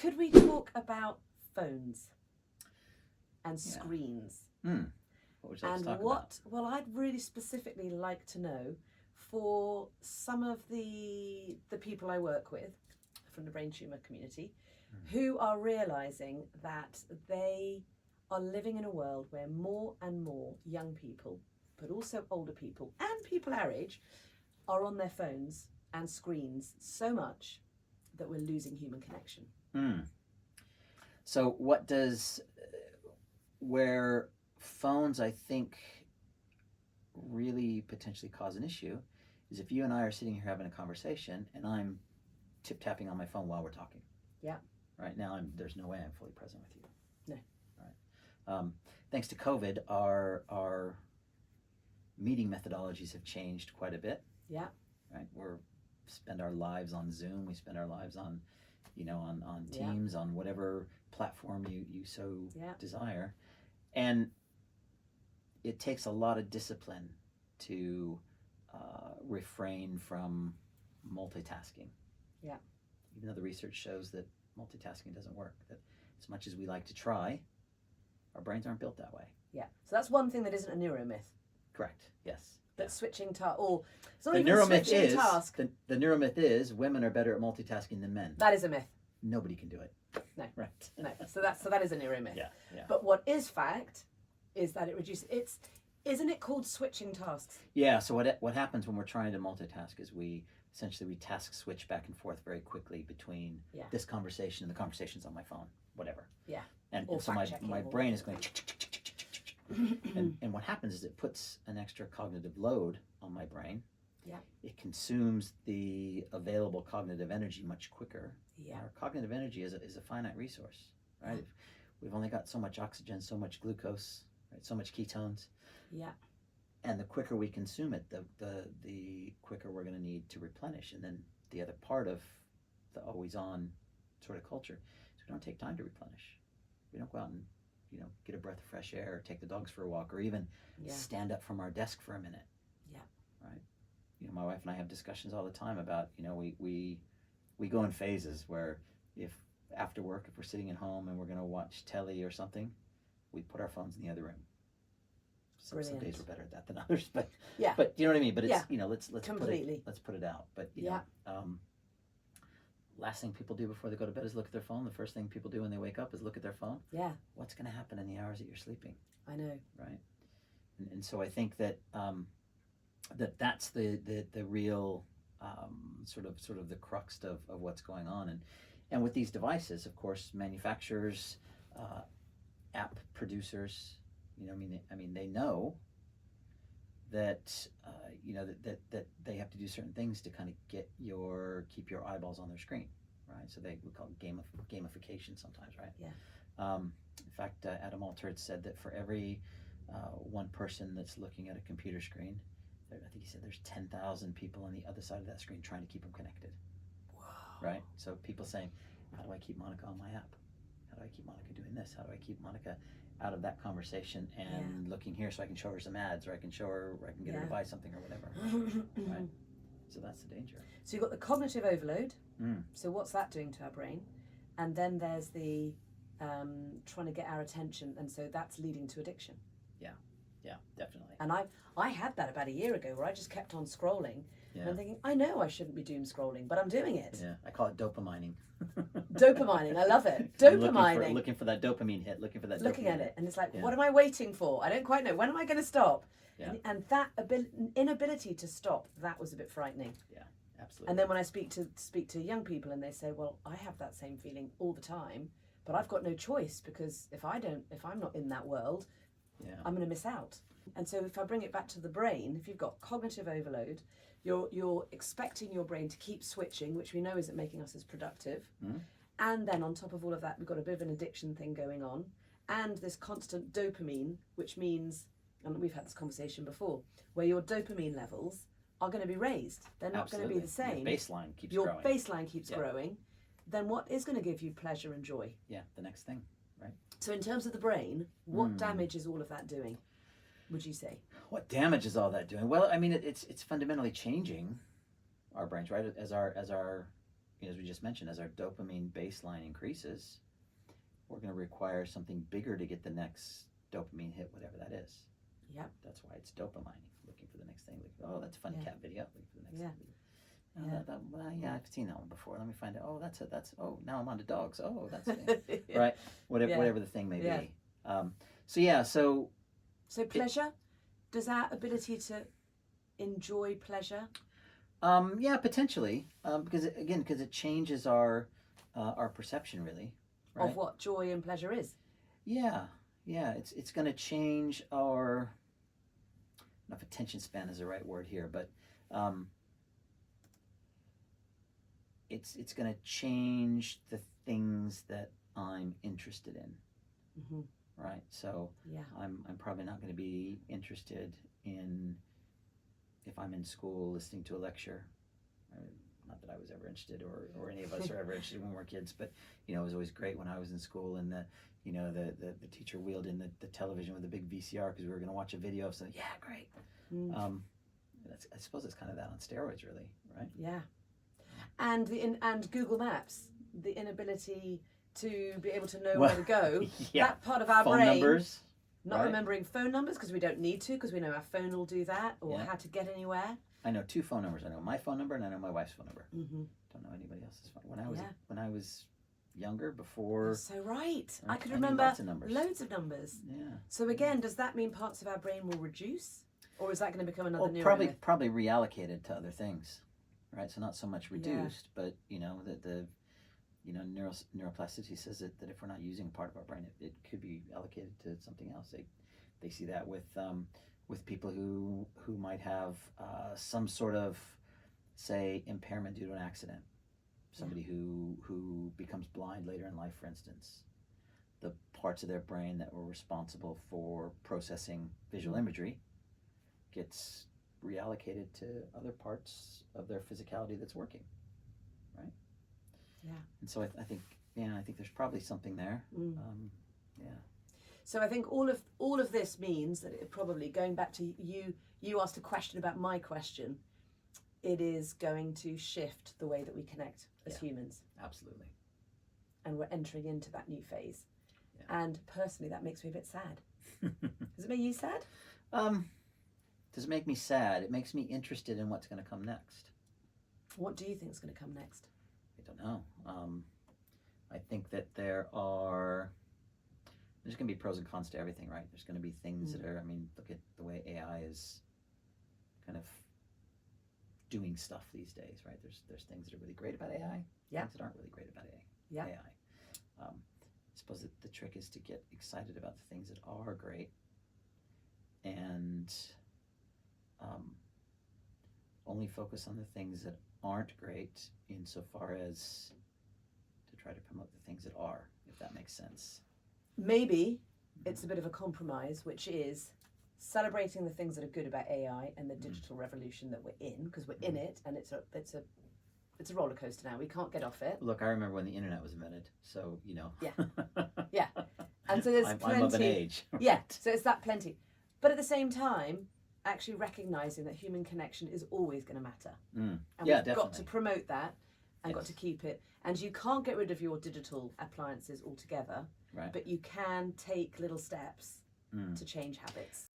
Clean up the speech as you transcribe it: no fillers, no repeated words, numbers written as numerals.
could we talk about phones and screens? What would you like to talk about? Well, I'd really specifically like to know, for some of the people I work with from the brain tumour community, who are realising that they are living in a world where more and more young people, but also older people and people our age, are on their phones and screens so much that we're losing human connection. So where phones, I think, really potentially cause an issue is if you and I are sitting here having a conversation and I'm tip-tapping on my phone while we're talking. Yeah. Right now, there's no way I'm fully present with you. No. Right. Thanks to COVID, our meeting methodologies have changed quite a bit. Yeah. Right. Spend our lives on Zoom. We spend our lives on, on Teams, on whatever platform you so desire, and it takes a lot of discipline to refrain from multitasking. Yeah. Even though the research shows that multitasking doesn't work, that as much as we like to try, our brains aren't built that way. Yeah. So that's one thing that isn't a neuro myth. Correct. Yes. That switching task, or it's not the even switching is, task. The neuromyth is women are better at multitasking than men. That is a myth. Nobody can do it. No. Right. No. So that is a neuro myth. Yeah. But what is fact is that it reduces. Isn't it called switching tasks? Yeah. So what happens when we're trying to multitask is we task switch back and forth very quickly between this conversation and the conversations on my phone, whatever. Yeah. And so my brain is going and what happens is it puts an extra cognitive load on my brain. Yeah. It consumes the available cognitive energy much quicker. Yeah. Our cognitive energy is a finite resource, right? Yeah. We've only got so much oxygen, so much glucose, right? So much ketones. Yeah. And the quicker we consume it, the quicker we're going to need to replenish. And then the other part of the always on sort of culture is we don't take time to replenish. We don't go out and get a breath of fresh air, or take the dogs for a walk, or even stand up from our desk for a minute. Yeah. Right. My wife and I have discussions all the time about, we go in phases where if after work, if we're sitting at home and we're going to watch telly or something, we put our phones in the other room. Some days we're better at that than others, but but you know what I mean. But it's let's completely put it out. But last thing people do before they go to bed is look at their phone. The first thing people do when they wake up is look at their phone. Yeah. What's going to happen in the hours that you're sleeping? I know. Right. And so I think that that's the real sort of the crux of what's going on. And with these devices, of course, manufacturers, app producers, they know that that they have to do certain things to kind of keep your eyeballs on their screen, right? So we call it gamification sometimes, right? Yeah. In fact, Adam Alter had said that for every one person that's looking at a computer screen, I think he said there's 10,000 people on the other side of that screen trying to keep them connected. Wow. Right? So people saying, how do I keep Monica on my app? How do I keep Monica doing this? How do I keep Monica out of that conversation and looking here so I can show her some ads, or I can get her to buy something or whatever. Right? So that's the danger. So you've got the cognitive overload. So what's that doing to our brain? And then there's the trying to get our attention, and so that's leading to addiction. Yeah, definitely. And I had that about a year ago, where I just kept on scrolling. Yeah. And I'm thinking, I know I shouldn't be doom scrolling, but I'm doing it. Yeah, I call it dopamining. Dopamining, I love it. Dopamining. Looking for that dopamine hit, looking at it, and it's like, what am I waiting for? I don't quite know. When am I going to stop? Yeah. And that inability to stop, that was a bit frightening. Yeah, absolutely. And then when I speak to young people, and they say, well, I have that same feeling all the time, but I've got no choice, because if I'm not in that world, I'm going to miss out. And so if I bring it back to the brain, if you've got cognitive overload, you're expecting your brain to keep switching, which we know isn't making us as productive. And then on top of all of that, we've got a bit of an addiction thing going on, and this constant dopamine, which means, and we've had this conversation before, where your dopamine levels are going to be raised. They're not going to be the same. Your baseline keeps growing. Then what is going to give you pleasure and joy? Yeah, the next thing, right? So in terms of the brain, what damage is all of that doing, would you say? What damage is all that doing? Well, I mean, it's fundamentally changing our brains, right? As our as we just mentioned, as our dopamine baseline increases, we're going to require something bigger to get the next dopamine hit, whatever that is. Yep. That's why it's dopamine, looking for the next thing. Like, oh, that's a funny cat video. Looking for the next thing. Oh, I've seen that one before. Let me find it. Oh, oh, now I'm on to dogs. Oh, that's right. Whatever the thing may be. So pleasure, does our ability to enjoy pleasure? Potentially, because it changes our perception, really. Right? Of what joy and pleasure is. Yeah, it's going to change our. I don't know if attention span is the right word here, but it's going to change the things that I'm interested in. Mm-hmm. Right. So I'm probably not going to be interested in, if I'm in school listening to a lecture. Not that I was ever interested, or any of us are ever interested when we were kids, but it was always great when I was in school and the teacher wheeled in the television with a big VCR because we were going to watch a video of something. Yeah, great. I suppose it's kind of that on steroids, really, right? Yeah. And Google Maps, the inability to be able to know where to go. That part of our phone brain. Numbers. Not remembering phone numbers because we don't need to, because we know our phone will do that, or how to get anywhere. I know 2 phone numbers. I know my phone number and I know my wife's phone number. Mm-hmm. Don't know anybody else's phone. When I was younger, before. You're so right. I could remember loads of numbers. Yeah. So again, does that mean parts of our brain will reduce, or is that going to become another neuro myth? Probably reallocated to other things, right? So not so much reduced, but the neuroplasticity says that if we're not using a part of our brain, it could be allocated to something else. They see that with people who might have some sort of, say, impairment due to an accident. Somebody who becomes blind later in life, for instance. The parts of their brain that were responsible for processing visual imagery gets reallocated to other parts of their physicality that's working, right? Yeah. And so I think there's probably something there. So I think all of this means that it probably, going back to you asked a question about my question, it is going to shift the way that we connect as humans. Absolutely. And we're entering into that new phase. Yeah. And personally, that makes me a bit sad. Does it make you sad? Does it make me sad? It makes me interested in what's going to come next. What do you think is going to come next? I don't know. I think that there's going to be pros and cons to everything, right? There's going to be things that are, look at the way AI is kind of doing stuff these days, right? There's things that are really great about AI, things that aren't really great about AI. I suppose that the trick is to get excited about the things that are great and only focus on the things that aren't great insofar as to try to promote the things that are, if that makes sense. Maybe it's a bit of a compromise, which is celebrating the things that are good about AI and the digital revolution that we're in, because we're in it, and it's a roller coaster now. We can't get off it. Look, I remember when the internet was invented, so Yeah. And so there's plenty. I'm of an age. So it's that plenty, but at the same time, actually recognizing that human connection is always going to matter, and we've got to promote that and got to keep it. And you can't get rid of your digital appliances altogether, right? But you can take little steps to change habits.